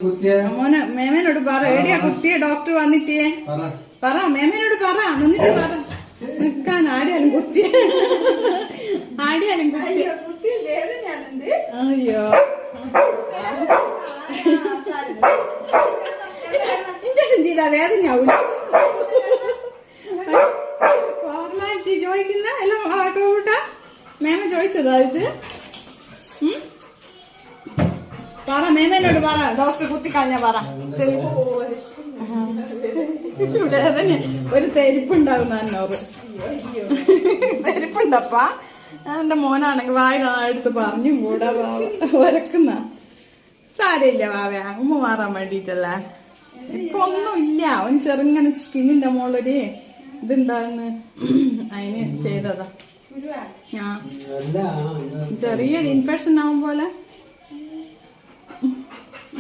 മോനെ മേമനോട് പറ, എടിയാ കുത്തിയ ഡോക്ടർ വന്നിട്ടേ പറ, മേമനോട് പറ, നിന്നിട്ട് പറ. നിക്കാൻ ആടിയാലും കുത്തിയ അയ്യോ ഇഞ്ചക്ഷൻ ചെയ്താ വേദനയാവൂല. ഫോർമാലിറ്റി ചോദിക്കുന്ന എല്ലാം ആട്ടോ കൂട്ടാ. മേമ ചോദിച്ചതാ ഇത്. പറ, മേമനോട് പറ, ഡോക്ടർ കുത്തിക്കളഞ്ഞ പറ. വേദന ഒരു തെരിപ്പുണ്ടാവും. എന്നോറ് തെരിപ്പുണ്ടപ്പാ. എന്റെ മോനാണെങ്കിൽ വായ എടുത്ത് പറഞ്ഞും കൂടെ വരക്കുന്ന. സാരയില്ല വാവ, ഉമ്മ മാറാൻ വേണ്ടിട്ടല്ല. ഇപ്പൊ ഒന്നും ഇല്ല. അവൻ ചെറുങ്ങനെ സ്കിന്നിന്റെ മോളൊരു ഇതുണ്ടാകുന്ന അതിന് ചെയ്തതാ. ചെറിയൊരു ഇൻഫെക്ഷൻ ആവും പോലെ.